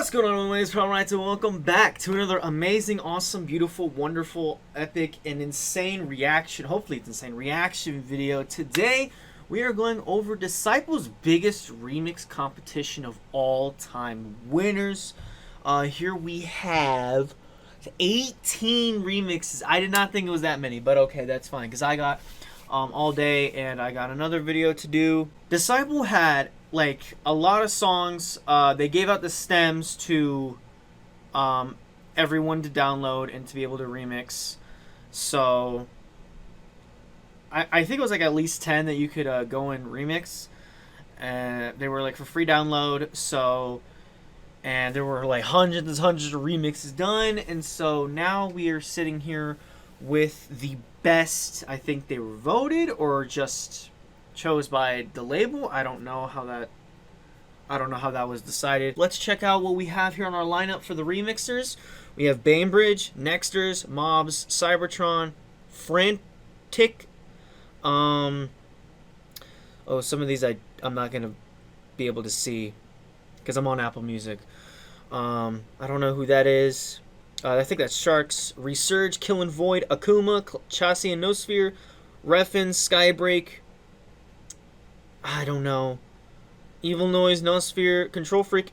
What's going on, ladies and gentlemen? And welcome back to another amazing, awesome, beautiful, wonderful, epic, and insane reaction. Hopefully it's insane reaction video. Today, we are going over Disciple's biggest remix competition of all time. Winners. Here we have 18 remixes. I did not think it was that many, but okay, that's fine. Because I got all day and I got another video to do. Disciple had like a lot of songs. They gave out the stems to everyone to download and to be able to remix. So I think it was like at least 10 that you could go and remix. And they were like for free download. So, and there were like hundreds and hundreds of remixes done. And so now we are sitting here with the best. I think they were voted or just chose by the label. I don't know how that was decided. Let's check out what we have here on our lineup for the remixers. We have Bainbridge, Nextars, Mobs, Cybertron, Frantik. Oh, some of these I'm not gonna be able to see because I'm on Apple Music. I don't know who that is. I think that's Sharks, Resurge, Killin, Void, AKVMA, Chassie and Nosphere, Refin, Skybreak. I don't know. Evilnoiz, Nosphere, Control Freak,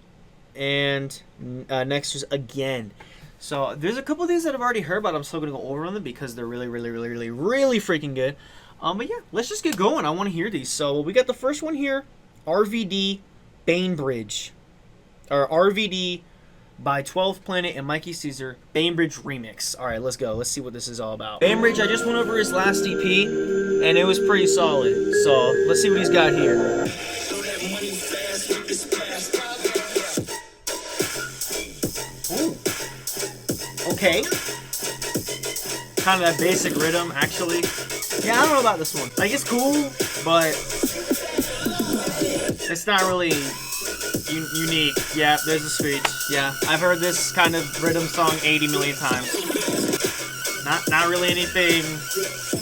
and Nextars again. So there's a couple of these that I've already heard, but I'm still gonna go over them because they're really freaking good. But yeah, let's just get going. I want to hear these. So we got the first one here, RVD, Bainbridge, or RVD by 12th Planet and Mikey Caesar, Bainbridge remix. All right, let's go. Let's see what this is all about. Bainbridge, I just went over his last EP, and it was pretty solid. So let's see what he's got here. Ooh. Okay. Kind of that basic rhythm, actually. Yeah, I don't know about this one. Like, it's cool, but it's not really unique. Yeah, there's a screech. Yeah, I've heard this kind of rhythm song 80 million times. Not really anything.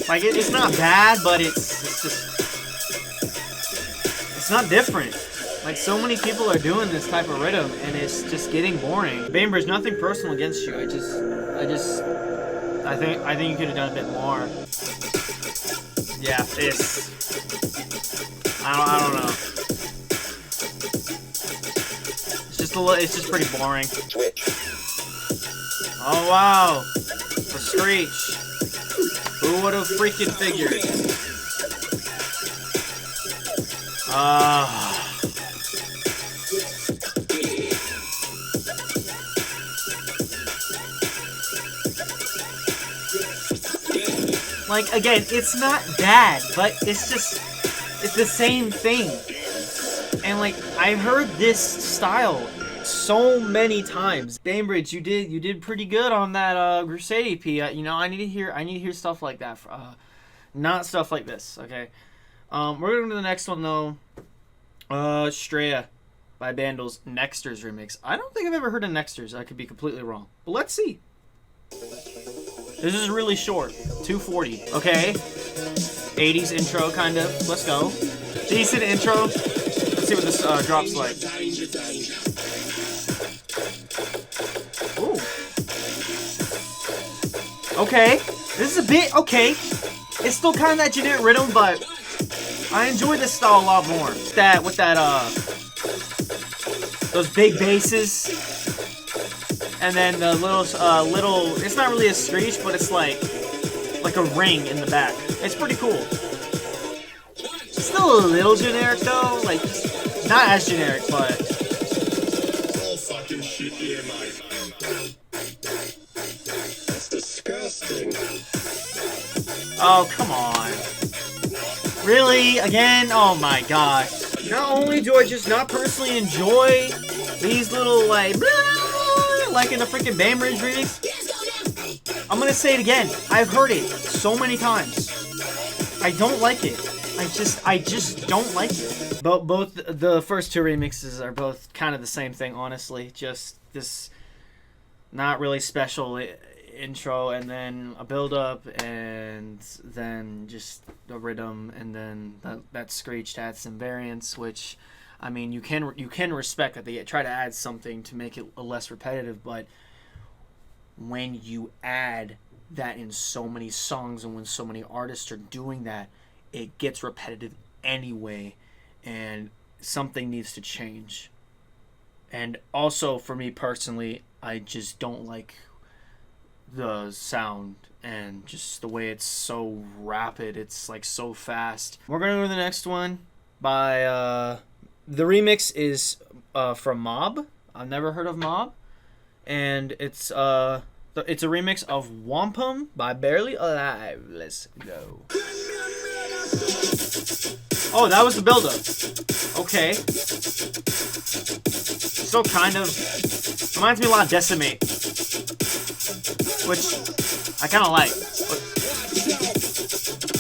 Like, it's not bad, but it's just, it's not different. Like, so many people are doing this type of rhythm, and it's just getting boring. Bainbridge, nothing personal against you. I think you could have done a bit more. Yeah, I don't know. It's just pretty boring. Oh wow, a screech. Who would have freaking figured? Like, again, it's not bad, but it's the same thing. And like, I heard this style so many times. Bainbridge, you did pretty good on that Crusade EP. You know, I need to hear stuff like that. Not stuff like this. Okay. We're going to the next one though. Straya by Bandle's Nextars remix. I don't think I've ever heard of Nextars. I could be completely wrong, but let's see. This is really short. 240. Okay. 80s intro, kind of. Let's go. Decent intro. Let's see what this drops like. Ooh. Okay. This is a bit okay. It's still kind of that generic rhythm, but I enjoy this style a lot more. With that those big basses. And then the little, it's not really a screech, but it's like a ring in the back. It's pretty cool. It's still a little generic though, like not as generic, but. That's disgusting. Oh, come on. Really? Again? Oh my gosh. Not only do I just not personally enjoy these little like like in the freaking Bainbridge remix, I'm gonna say it again. I've heard it so many times. I don't like it. I just don't like it. Both the first two remixes are both kind of the same thing, honestly. Just this not really special intro, and then a build up, and then just the rhythm, and then that screech adds some variants, which I mean, you can respect that they try to add something to make it less repetitive, but when you add that in so many songs and when so many artists are doing that, it gets repetitive anyway, and something needs to change. And also, for me personally, I just don't like the sound and just the way it's so rapid. It's like so fast. We're gonna go to the next one by the remix is from Mob. I've never heard of Mob, and it's a remix of Wompum by Barely Alive. Let's go. Oh, that was the build-up. Okay. Still kind of reminds me a lot of Decimate, which I kind of like.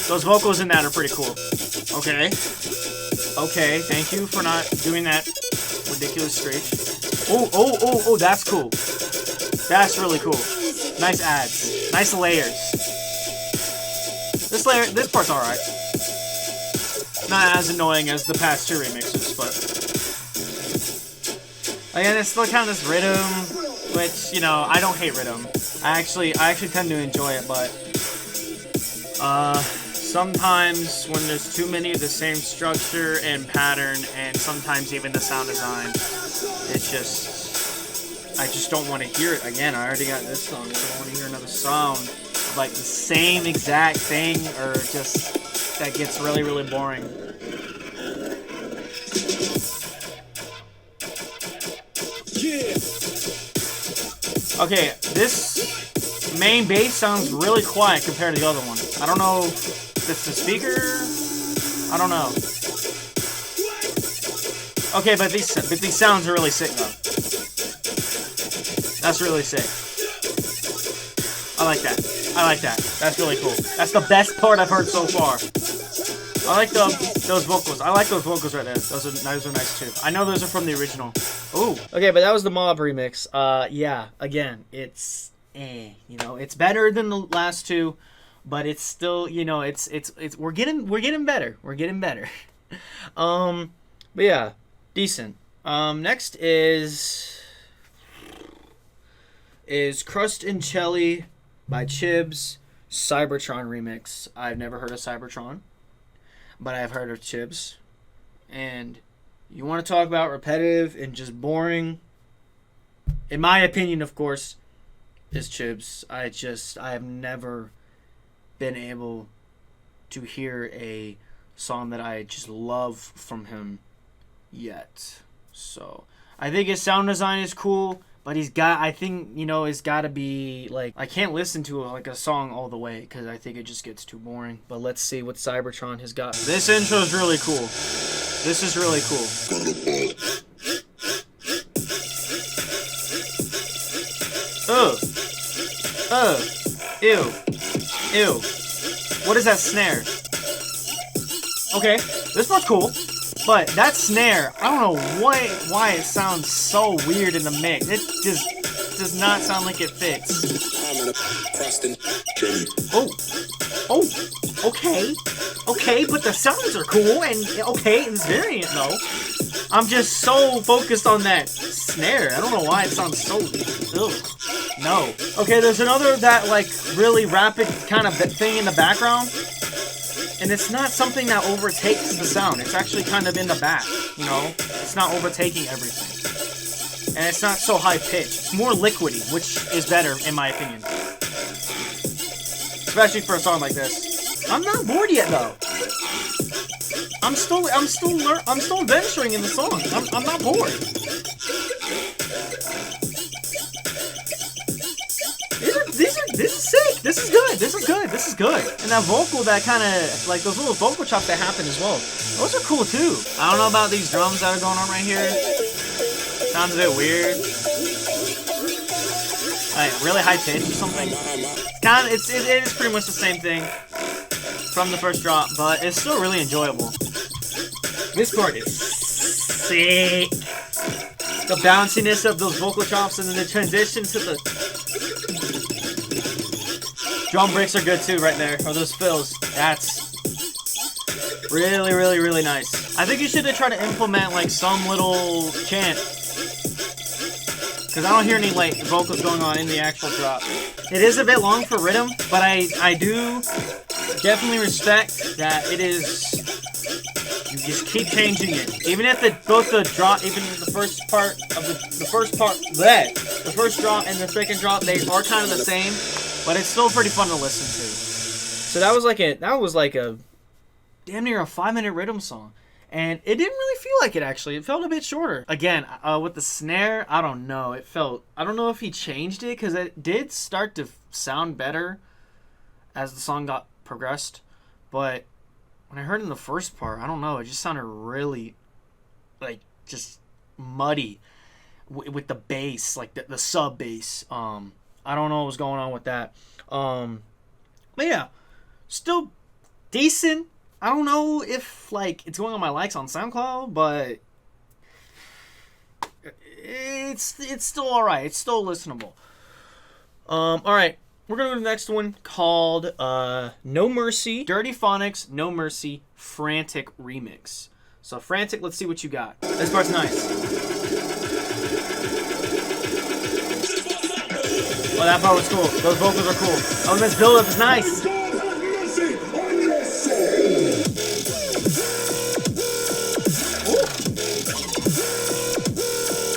Those vocals in that are pretty cool. Okay. Okay, thank you for not doing that ridiculous screech. Oh, that's cool. That's really cool. Nice adds. Nice layers. This part's alright. Not as annoying as the past two remixes, but again, it's still kind of this Riddim, which, you know, I don't hate Riddim. I actually tend to enjoy it, but sometimes when there's too many of the same structure and pattern, and sometimes even the sound design, I just don't want to hear it again. I already got this song. I don't want to hear another sound of like the same exact thing, or just that gets really, really boring. Okay, this main bass sounds really quiet compared to the other one. I don't know if it's the speaker. I don't know. Okay, but these sounds are really sick though. That's really sick. I like that. I like that. That's really cool. That's the best part I've heard so far. I like those vocals. I like those vocals right there. Those are nice too. I know those are from the original. Ooh. Okay, but that was the Mob remix. Yeah. Again, it's you know, it's better than the last two, but it's still, you know, it's we're getting better. We're getting better. But yeah, decent. Next is Crust and Chelly by Chibs, Cybertron remix. I've never heard of Cybertron, but I've heard of Chibs. And you want to talk about repetitive and just boring, in my opinion, of course, is Chibs. I have never been able to hear a song that I just love from him yet. So I think his sound design is cool, but I think, you know, it's got to be, like, I can't listen to like a song all the way because I think it just gets too boring. But let's see what Cybertron has got. This intro is really cool. This is really cool. Ew. What is that snare? Okay, this part's cool. But that snare, I don't know why it sounds so weird in the mix. It just does not sound like it fits. Okay, but the sounds are cool, and okay, it's variant though. I'm just so focused on that snare. I don't know why it sounds so, no. Okay, there's another that like really rapid kind of thing in the background. And it's not something that overtakes the sound. It's actually kind of in the back, you know? It's not overtaking everything. And it's not so high-pitched. It's more liquidy, which is better, in my opinion. Especially for a song like this. I'm not bored yet, though. I'm still venturing in the song. I'm not bored. This is sick. This is good. And that vocal, that kind of, like, those little vocal chops that happen as well. Those are cool, too. I don't know about these drums that are going on right here. Sounds a bit weird. Like, really high pitch or something. It is pretty much the same thing from the first drop, but it's still really enjoyable. This part is sick. The bounciness of those vocal chops and then the transition to the drum breaks are good too right there, or those fills. That's really, really, really nice. I think you should have tried to implement like some little chant. Because I don't hear any like vocals going on in the actual drop. It is a bit long for Riddim, but I do definitely respect that it is. You just keep changing it, even if both the drop, even the first part of the first drop and the second drop, they are kind of the same, but it's still pretty fun to listen to. So that was like a damn near a 5-minute Riddim song. And it didn't really feel like it, actually. It felt a bit shorter. Again, with the snare, I don't know. I don't know if he changed it, because it did start to sound better as the song got progressed. But when I heard it in the first part, I don't know. It just sounded really, like, just muddy with the bass, like the sub bass. I don't know what was going on with that. But yeah, still decent. I don't know if, like, it's going on my likes on SoundCloud, but it's still alright. It's still listenable. Alright. We're going to go to the next one called No Mercy. Dirty Phonics, No Mercy, Frantik Remix. So, Frantik, let's see what you got. This part's nice. Oh, that part was cool. Those vocals are cool. Oh, this build-up is nice.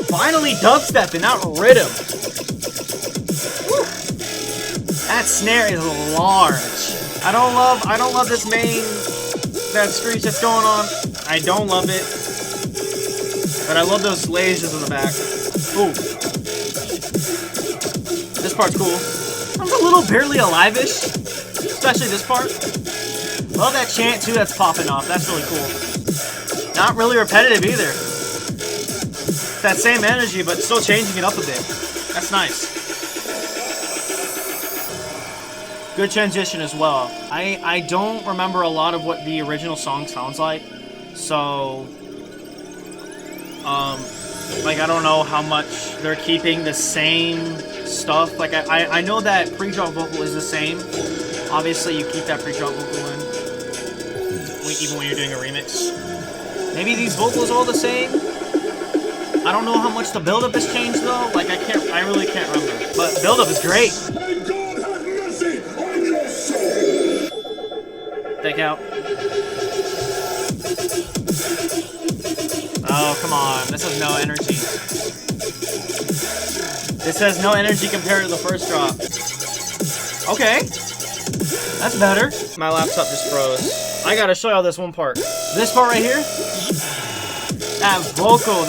Finally dubstepping, not Riddim. Woo. That snare is large. I don't love this that screech that's going on. I don't love it. But I love those lasers in the back. Ooh. This part's cool. I'm a little barely alive-ish. Especially this part. Love that chant too that's popping off. That's really cool. Not really repetitive either. That same energy, but still changing it up a bit. That's nice. Good transition as well. I don't remember a lot of what the original song sounds like, so like I don't know how much they're keeping the same stuff. Like I know that pre-drop vocal is the same. Obviously, you keep that pre-drop vocal in, even when you're doing a remix. Maybe these vocals are all the same. I don't know how much the build-up has changed though. Like I really can't remember. But build-up is great. Take out. Oh, come on. This has no energy. This has no energy compared to the first drop. Okay. That's better. My laptop just froze. I gotta show y'all this one part. This part right here. That vocal,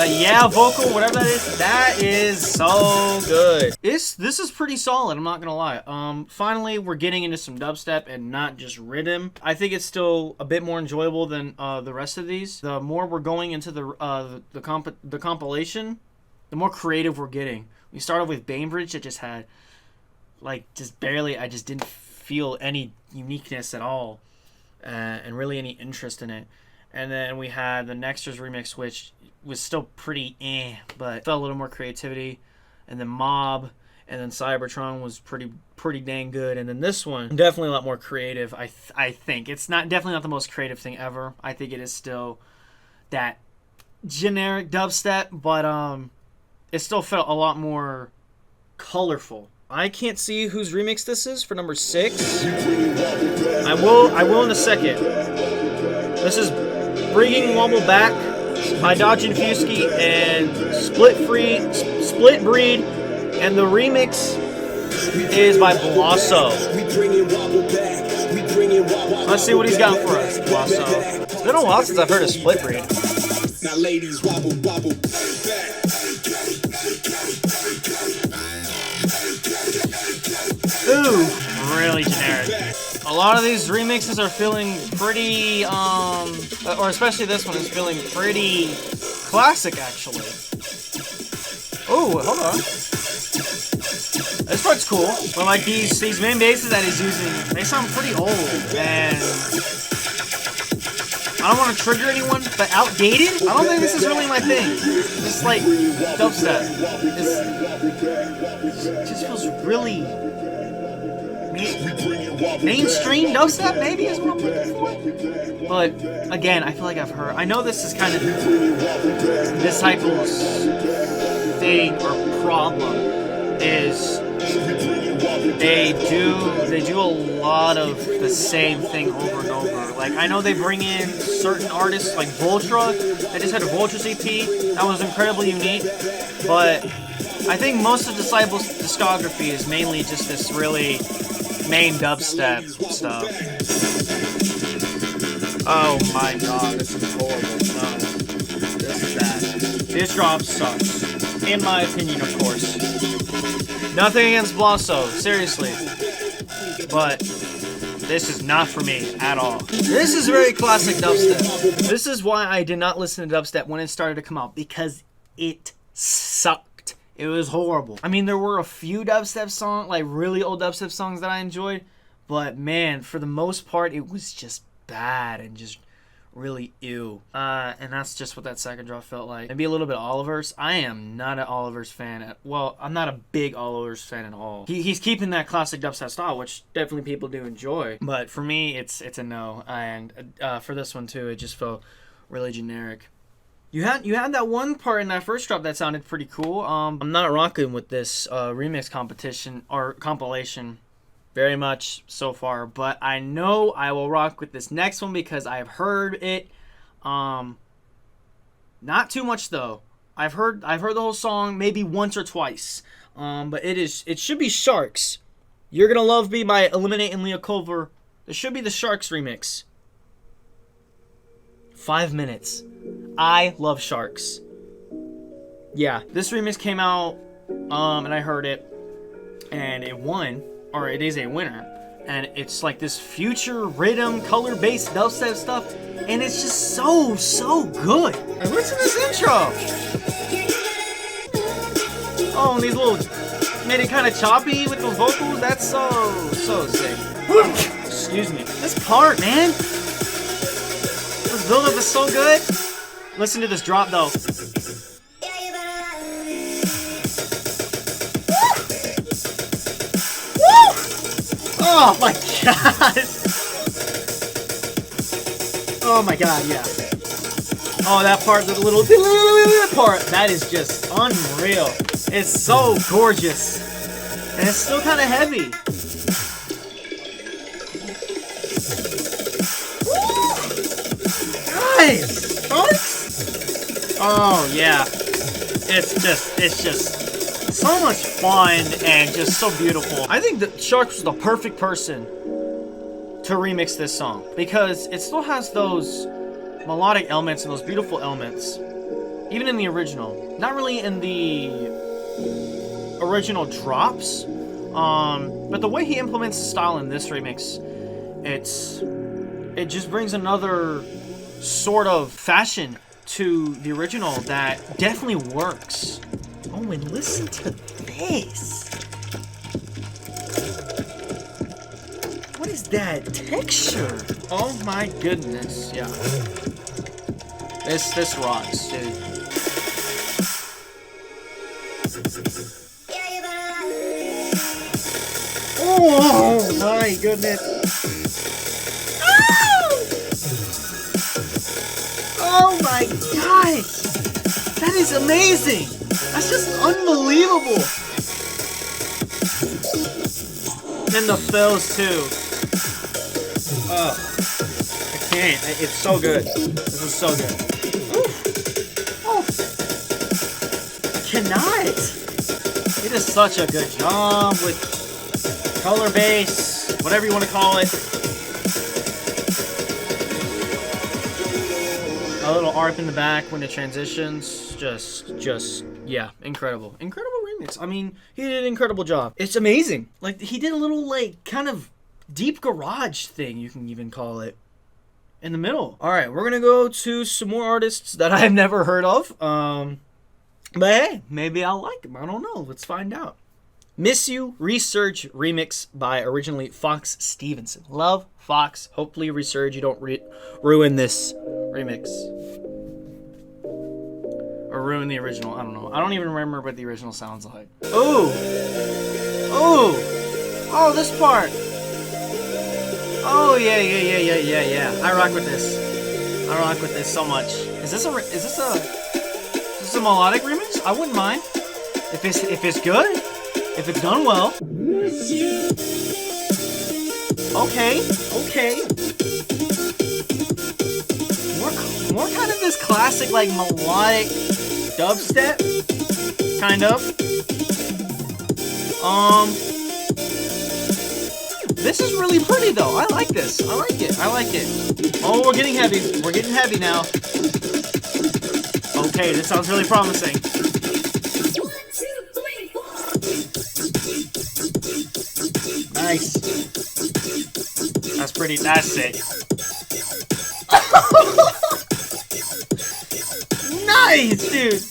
vocal, whatever that is so good. This is pretty solid, I'm not gonna lie. Finally, we're getting into some dubstep and not just Riddim. I think it's still a bit more enjoyable than the rest of these. The more we're going into the compilation, the more creative we're getting. We started with Bainbridge that just had, like, just barely, I just didn't feel any uniqueness at all, and really any interest in it. And then we had the Nextars remix, which was still pretty but felt a little more creativity. And then Mob, and then Cybertron was pretty dang good. And then this one, definitely a lot more creative, I think. It's definitely not the most creative thing ever. I think it is still that generic dubstep, but it still felt a lot more colorful. I can't see whose remix this is for number 6. I will in a second. This is Bringing Wobble Back by Dodge and Fusky and Split Breed, and the remix is by Blosso. Let's see what he's got for us, Blosso. It's been a while since I've heard of Split Breed. Now ladies, wobble, wobble. Ooh, really generic. A lot of these remixes are feeling pretty, or especially this one is feeling pretty classic, actually. Oh, hold on. This part's cool. But like these main basses that he's using, they sound pretty old, and I don't want to trigger anyone, but outdated? I don't think this is really my thing. This like dubstep. It just feels really mainstream dubstep, maybe is what I'm looking for. But again, I feel like I've heard. I know this is kind of Disciples' thing or problem is they do a lot of the same thing over and over. Like I know they bring in certain artists like Voltra. They just had a Voltra's EP that was incredibly unique, but I think most of Disciples' discography is mainly just this really main dubstep stuff. Oh my god, this is horrible. No, this is bad. This drop sucks. In my opinion, of course. Nothing against Blosso, seriously. But this is not for me at all. This is very classic dubstep. This is why I did not listen to dubstep when it started to come out, because it sucked. It was horrible. I mean, there were a few dubstep songs, like really old dubstep songs that I enjoyed, but man, for the most part, it was just bad and just really ew. And that's just what that second drop felt like. Maybe a little bit of Oliver's. I am not an Oliver's fan. Well, I'm not a big Oliver's fan at all. He's keeping that classic dubstep style, which definitely people do enjoy. But for me, it's a no. And for this one too, it just felt really generic. You had that one part in that first drop that sounded pretty cool. I'm not rocking with this remix competition or compilation very much so far, but I know I will rock with this next one because I've heard it. Not too much though. I've heard the whole song maybe once or twice. But it should be Sharks. You're Gonna Love Me by Eliminate and Leah Culver. It should be the Sharks remix. 5 minutes. I love Sharks. Yeah, this remix came out, and I heard it, and it won, or it is a winner, and it's like this future rhythm, color-based dubstep stuff, and it's just so good. And listen to this intro. Oh, and these little made it kind of choppy with those vocals. That's so sick. Excuse me. This part, man. This build up is so good. Listen to this drop though. Oh my god! Oh my god, yeah. Oh, that part, the little part, that is just unreal. It's so gorgeous. And it's still kind of heavy. Guys! Oh yeah. It's just so much fun and just so beautiful. I think that Sharks was the perfect person to remix this song because it still has those melodic elements and those beautiful elements, even in the original. Not really in the original drops, but the way he implements the style in this remix, it just brings another sort of fashion to the original that definitely works. Oh, and listen to this. What is that texture? Oh my goodness, yeah. This rocks, dude. Oh my goodness. Oh my gosh. That is amazing. That's just unbelievable. And the fills too. Oh, I can't. It's so good. This is so good. Oof. Oh, I cannot. It is such a good job with color base, whatever you want to call it. A little ARP in the back when it transitions. Just, yeah, incredible. Incredible remix. I mean, he did an incredible job. It's amazing. Like, he did a little, like, kind of deep garage thing, you can even call it, in the middle. Alright, we're gonna go to some more artists that I've never heard of. But hey, maybe I'll like them. I don't know. Let's find out. Miss You Resurge remix by originally Fox Stevenson. Love Fox. Hopefully Resurge, you don't ruin this remix. Or ruin the original. I don't know. I don't even remember what the original sounds like. Oh! Oh! Oh, this part! Oh yeah. I rock with this. I rock with this so much. Is this a melodic remix? I wouldn't mind. If it's good, if it's done well. Okay. More kind of this classic like melodic dubstep, kind of. This is really pretty though. I like this. I like it. Oh, we're getting heavy. We're getting heavy now. Okay, this sounds really promising. 1, 2, 3, 4. Nice. That's pretty. That's sick. Nice, dude.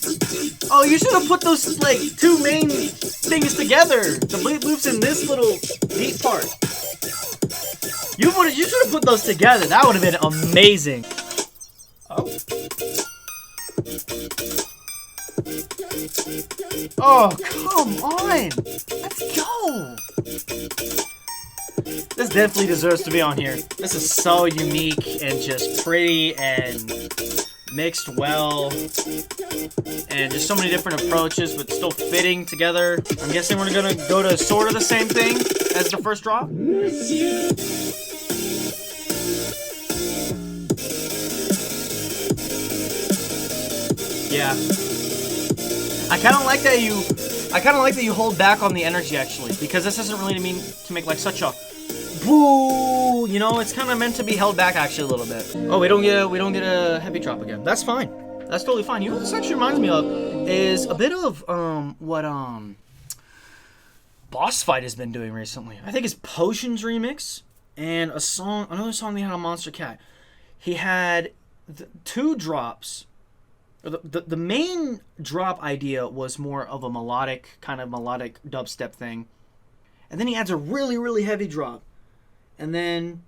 Oh, you should have put those like two main things together. The bleep loops in this little deep part. You should have put those together. That would have been amazing. Oh. Oh, come on. Let's go. This definitely deserves to be on here. This is so unique and just pretty and mixed well. And just so many different approaches, but still fitting together. I'm guessing we're gonna go to sort of the same thing as the first drop. Yeah. I kind of like that you hold back on the energy actually, because this isn't really mean to make like such a boo. You know, it's kind of meant to be held back actually a little bit. Oh, we don't get a heavy drop again. That's fine. That's totally fine. You know what this actually reminds me of is a bit of what Boss Fight has been doing recently. I think it's Potions remix and another song they had on Monster Cat. He had two drops. The main drop idea was more of a melodic dubstep thing, and then he adds a really heavy drop, and then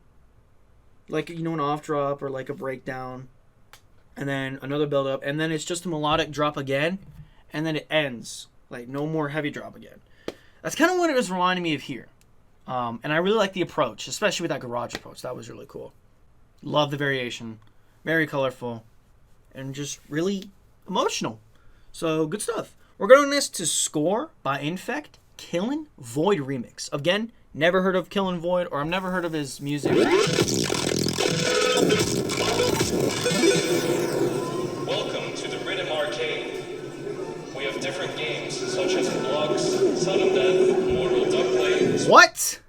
like an off drop or like a breakdown, and then another build up, and then it's just a melodic drop again, and then it ends like no more heavy drop again. That's kind of what it was reminding me of here, and I really like the approach, especially with that garage approach. That was really cool. Love the variation, very colorful. And just really emotional. So, good stuff. We're going next to Score by Infect, Killin Void remix. Again, never heard of Killin Void, or I've never heard of his music. Welcome to the Riddim Arcade. We have different games such as Blocks, Sudden Death, Mortal Duckplay. What?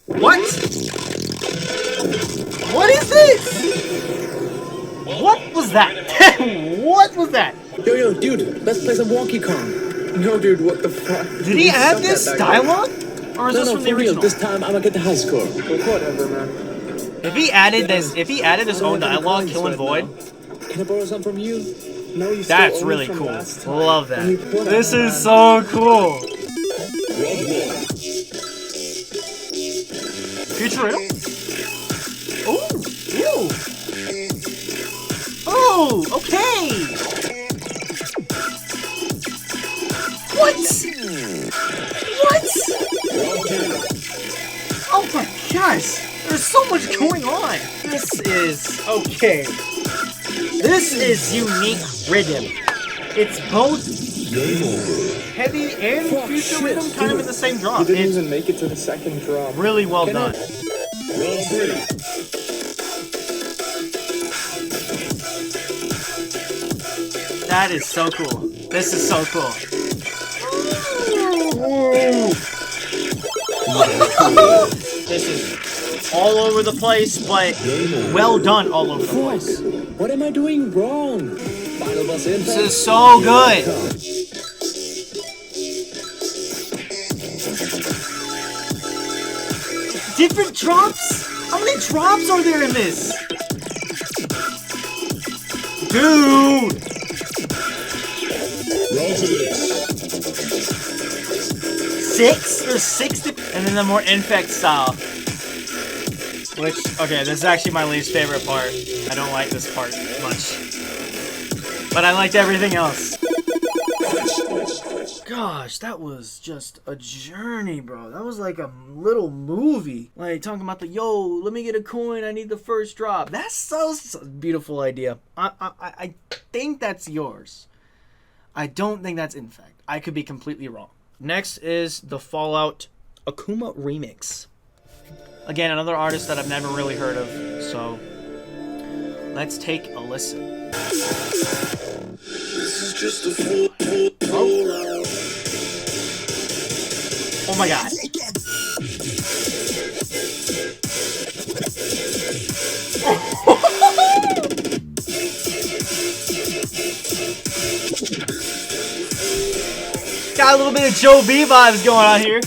What? What is this? What was that? What was that? Yo, dude, let's play some Wonky Kong. No, dude, what the fuck? Did he add this dialogue? Or is this from the for real, original? this time I'm gonna get the high score. Whatever, man. If he added his own dialogue, Killin Void, Can I borrow some from you? No, you that's stole really only cool. from last time. Love that. We put This on is that. so cool. Future Riddle? Ooh, ew. Oh, okay. What? Oh my gosh. There's so much going on. This is okay. This is unique Riddim. It's both heavy and future rhythm kind of in the same drop. You didn't It's even make it to the second drop. really well done. That is so cool. This is so cool. This is all over the place, but well done all over the place. What am I doing wrong? Final boss in. This is so good. Different drops? How many drops are there in this? Dude! Six? There's six, and then the more infect style. Which, okay, this is actually my least favorite part. I don't like this part much. But I liked everything else. Gosh, that was just a journey, bro. That was like a little movie. Like talking about the, yo, let me get a coin. I need the first drop. That's so beautiful idea. I think that's yours. I don't think that's in fact. I could be completely wrong. Next is the Fallout AKVMA remix. Again, another artist that I've never really heard of. So let's take a listen. This is just a fool. Oh my god. Got a little bit of Joe B vibes going on here.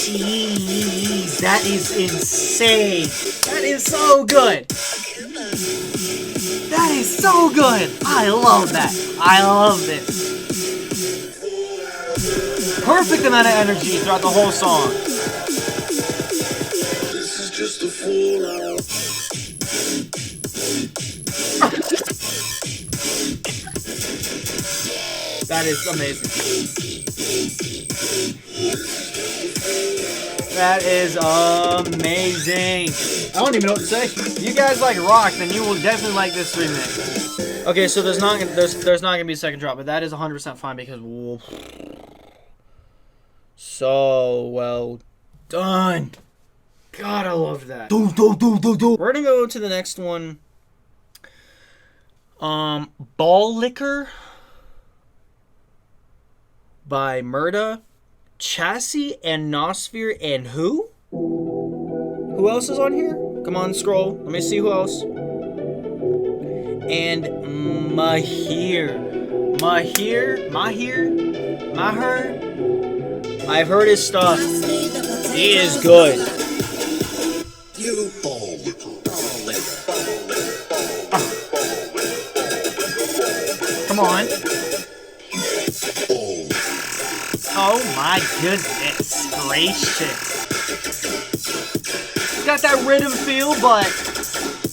Jeez, that is insane. That is so good. That is so good. I love that. I love this. Perfect amount of energy throughout the whole song. This is just a fool. That is amazing. That is amazing. I don't even know what to say. If you guys like rock, then you will definitely like this remix. Okay, so there's not gonna be a second drop, but that is 100% fine because so well done. God, I love that. We're gonna go to the next one. Ball Liquor by Murda, Chassie, and Nosphere, and who? Who else is on here? Come on, scroll. Let me see who else. And Maahir. I've heard his stuff. He is good. You ball liquor. Come on. Oh my goodness gracious. It's got that rhythm feel, but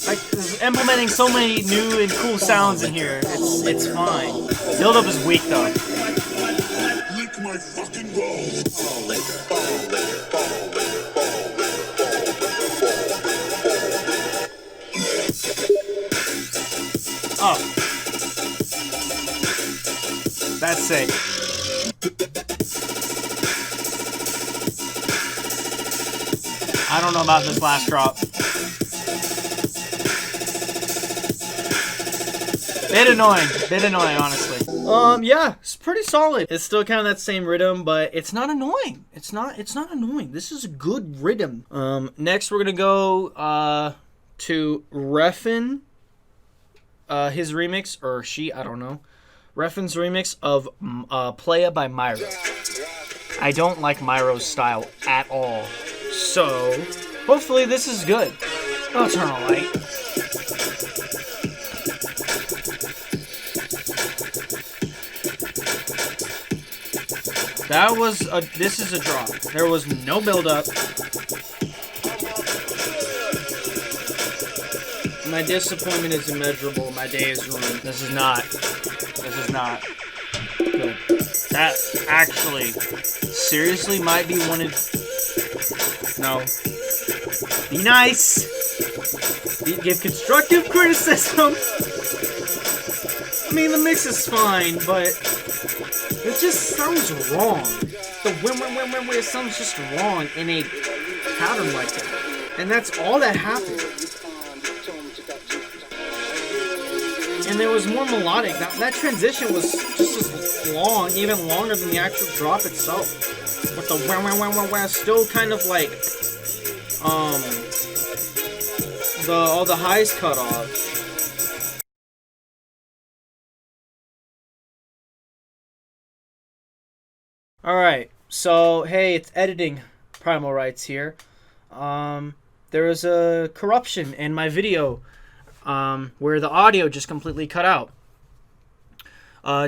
like implementing so many new and cool sounds in here. It's fine. Build-up is weak though. Lick my fucking balls. Oh. That's sick. I don't know about this last drop. Bit annoying, honestly. Yeah, it's pretty solid. It's still kind of that same rhythm, but it's not annoying. It's not annoying. This is a good rhythm. Next we're gonna go to Refin. His remix, or she, I don't know. Refin's remix of Playa by Myro. I don't like Myro's style at all. So, hopefully this is good. I'll turn on a light. This is a drop. There was no build-up. My disappointment is immeasurable. My day is ruined. This is not good. That actually, seriously might be one of... No. Be nice. Give constructive criticism. I mean, the mix is fine, but it just sounds wrong. The win, sounds just wrong in a pattern like that. And that's all that happened. And it was more melodic. That transition was just as long, even longer than the actual drop itself. With the wah, still kind of like all the highs cut off. Alright, so hey, it's editing Primal Rights here. There was a corruption in my video where the audio just completely cut out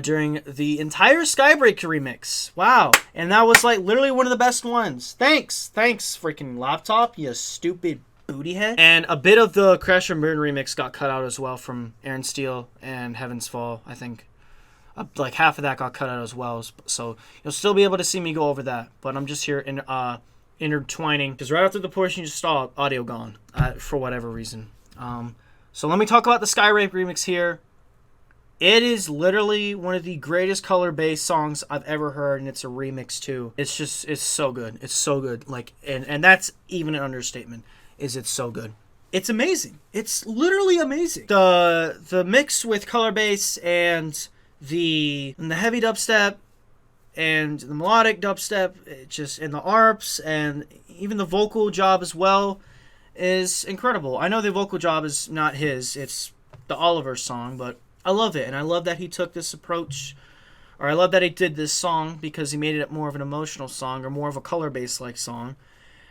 during the entire Skybreak remix. Wow. And that was like literally one of the best ones. Thanks freaking laptop, you stupid booty head. And a bit of the Crash and Burn remix got cut out as well from Aaron Steele and Heaven's Fall, I think. like half of that got cut out as well. So you'll still be able to see me go over that. But I'm just here in intertwining, because right after the portion you just saw, audio gone for whatever reason. So let me talk about the Skybreak remix here. It is literally one of the greatest color-based songs I've ever heard, and it's a remix too. It's so good. It's so good. Like, and that's even an understatement. It's so good. It's amazing. It's literally amazing. The mix with color bass and the heavy dubstep and the melodic dubstep, and the arps and even the vocal job as well is incredible. I know the vocal job is not his. It's the Oliver song, but I love it, and I love that he took this approach, or I love that he did this song because he made it more of an emotional song or more of a color-based like song.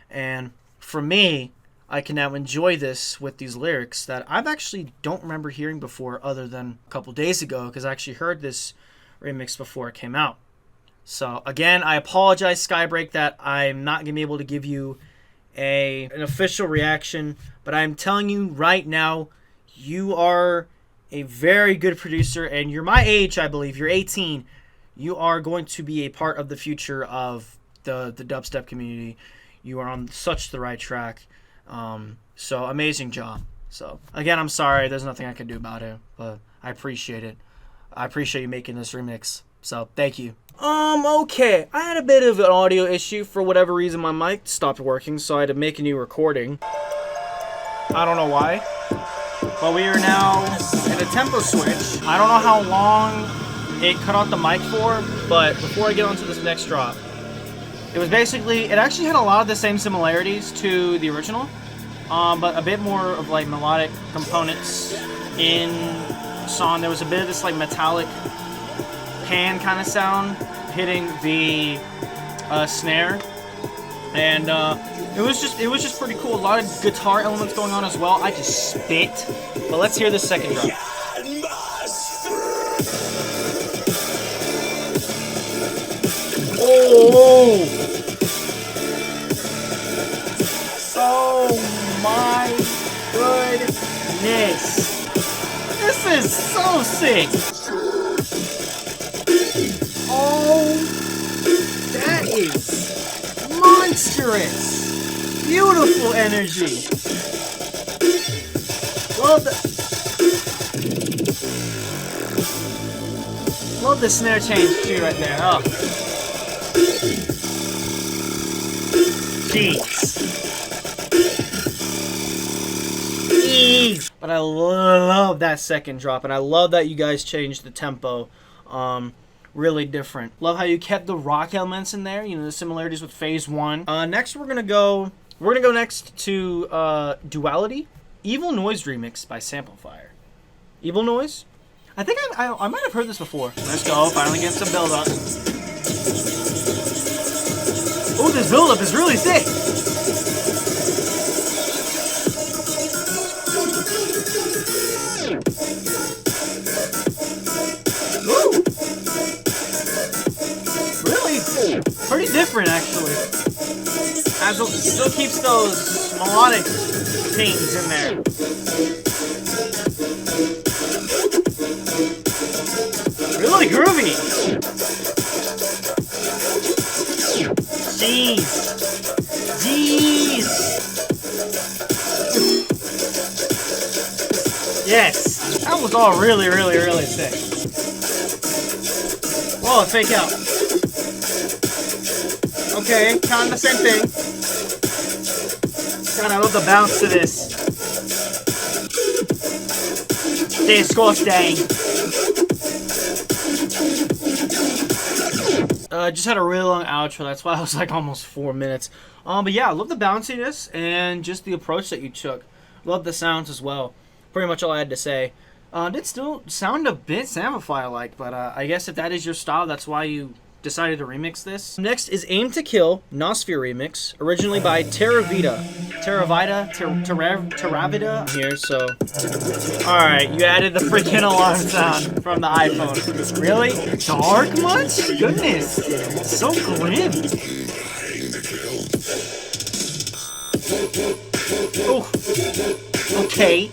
And for me, I can now enjoy this with these lyrics that I've actually don't remember hearing before other than a couple days ago, because I actually heard this remix before it came out. So again, I apologize, Skybreak, that I'm not going to be able to give you an official reaction, but I'm telling you right now, you are a very good producer, and you're my age, I believe. You're 18. You are going to be a part of the future of the dubstep community. You are on such the right track. So amazing job. So again, I'm sorry. There's nothing I can do about it, but I appreciate it. I appreciate you making this remix. So thank you. Okay. I had a bit of an audio issue. For whatever reason, my mic stopped working, so I had to make a new recording. I don't know why. But we are now at a tempo switch. I don't know how long it cut out the mic for, but before I get onto this next drop, it actually had a lot of the same similarities to the original, but a bit more of like melodic components in the song. There was a bit of this like metallic pan kind of sound hitting the snare, and it was just pretty cool. A lot of guitar elements going on as well. I just spit. But let's hear the second drop. Oh! Oh my goodness! This is so sick! Oh, that is monstrous! Beautiful energy. Love the snare change too right there. Oh. Jeez. But I love that second drop, and I love that you guys changed the tempo. Really different. Love how you kept the rock elements in there. You know, the similarities with Phase 1. Next we're gonna go next to Duality, Evilnoiz remix by Samplifier. Evilnoiz? I think I might have heard this before. Let's go. Finally getting some build up. Oh, this build up is really sick. Ooh. Really? Pretty different actually. Still keeps those melodic things in there. Really groovy. Jeez. Yes. That was all really sick. Whoa, fake out. Okay, kind of the same thing. God, I love the bounce to this. Disgusting. Just had a really long outro. That's why I was like almost 4 minutes. But yeah, I love the bounciness and just the approach that you took. Love the sounds as well. Pretty much all I had to say. Did still sound a bit Samplifier-like, but I guess if that is your style, that's why you decided to remix this. Next is Aim to Kill, Nosphere remix, originally by Terravida here, so... Alright, you added the freaking alarm sound from the iPhone. Really? Dark much? Goodness. So grim. Oh. Okay.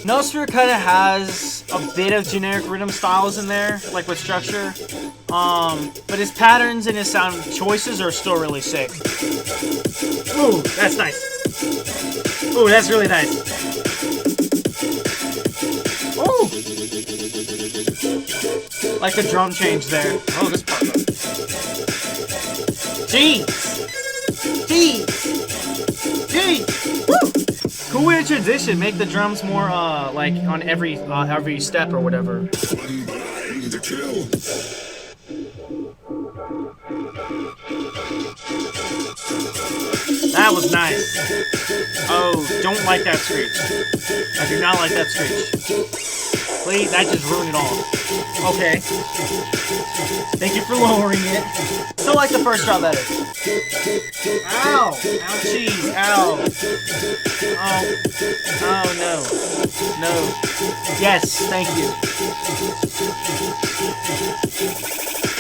Nosphere kind of has a bit of generic rhythm styles in there, like with structure. But his patterns and his sound choices are still really sick. Ooh, that's nice. Ooh, that's really nice. Ooh! Like the drum change there. Oh, this part. Jeez! Jeez! Jeez! Woo! Cool way to transition. Make the drums more, like, on every step or whatever. The kill. That was nice. Oh, don't like that screech. I do not like that screech. Please, that just ruined it all. Okay. Thank you for lowering it. Still like the first drop better. Ow! Ouchies! Ow! Oh. Oh, no. No. Yes, thank you.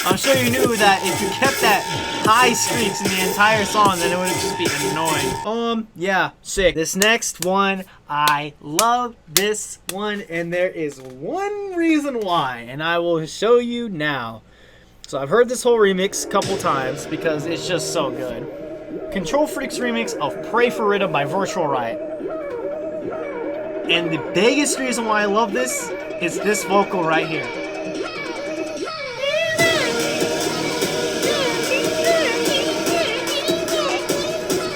I'm sure you knew that if you kept that high screech in the entire song, then it would just be annoying. Yeah, sick. This next one, I love this one, and there is one reason why, and I will show you now. So I've heard this whole remix a couple times because it's just so good. Control Freak's remix of Pray for Riddim by Virtual Riot. And the biggest reason why I love this is this vocal right here.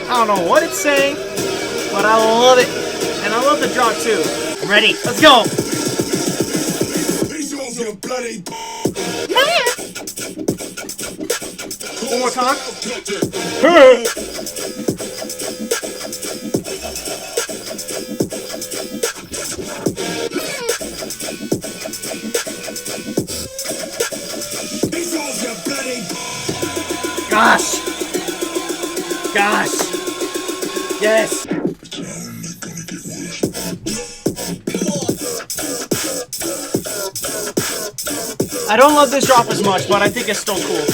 I don't know what it's saying, but I love it. And I love the drop too. I'm ready. Let's go. One more time. Gosh. Gosh. Yes. I don't love this drop as much, but I think it's still cool.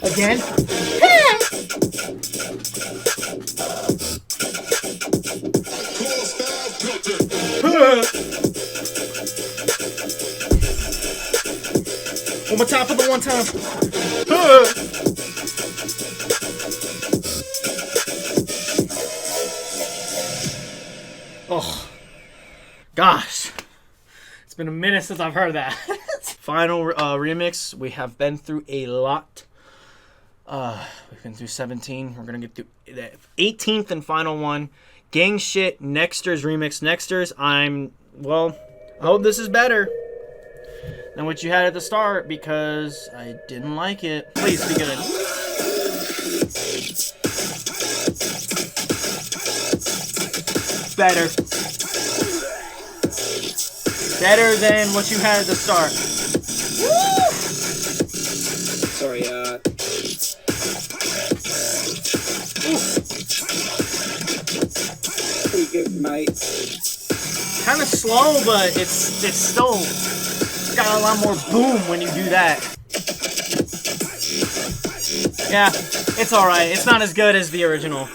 Again. One more time for the one time. Oh, gosh. It's been a minute since I've heard that. Final remix. We have been through a lot. We've been through 17. We're going to get through the 18th and final one. Gang Shit Nextars remix. Nextars, I hope this is better than what you had at the start because I didn't like it. Please be good. Better. Better than what you had at the start. Woo! Sorry, pretty good, mate. Kind of slow, but it's still got a lot more boom when you do that. Yeah, it's alright. It's not as good as the original.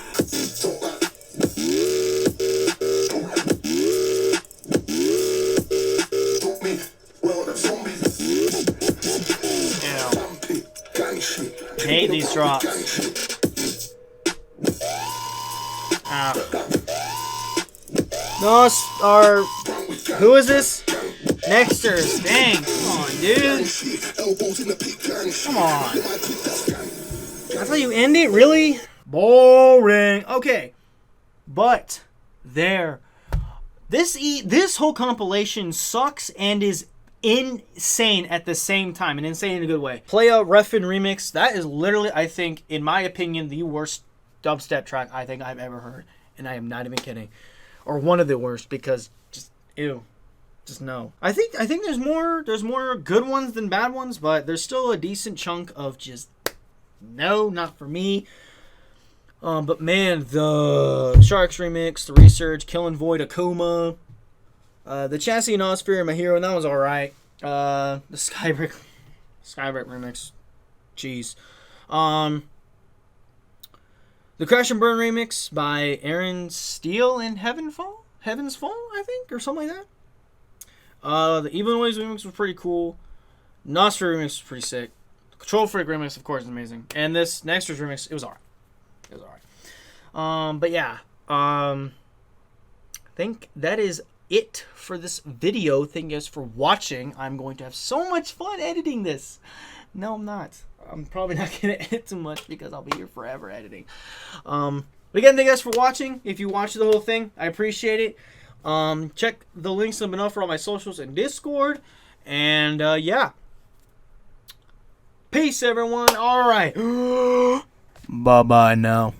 I hate these drops. Who is this? Nextars. Dang. Come on, dude. Come on. That's how you end it? Really? Boring. Okay. But there. This whole compilation sucks and is insane at the same time, and insane in a good way. Playa Refin remix, that is literally, I think, in my opinion, the worst dubstep track I think I've ever heard, and I am not even kidding, or one of the worst, because just ew, just no. I think there's more good ones than bad ones, but there's still a decent chunk of just no, not for me. But man, the Sharks remix, the Resurge, Killin Void, AKVMA. The Chassie, Nosphere, and Maahir, and that was alright. The Skybreak remix. Jeez. The Crash and Burn remix by Aaron Steele and Heaven's Fall, I think, or something like that. The Evilnoiz remix was pretty cool. Nosphere remix was pretty sick. The Control Freak remix, of course, is amazing. And this Nextars remix, it was alright. But yeah, I think that is it for this video. Thank you guys for watching. I'm going to have so much fun editing this. No, I'm not. I'm probably not going to edit too much because I'll be here forever editing. But again, thank you guys for watching. If you watched the whole thing, I appreciate it. Check the links below for all my socials and Discord. And yeah. Peace, everyone. All right. Bye-bye now.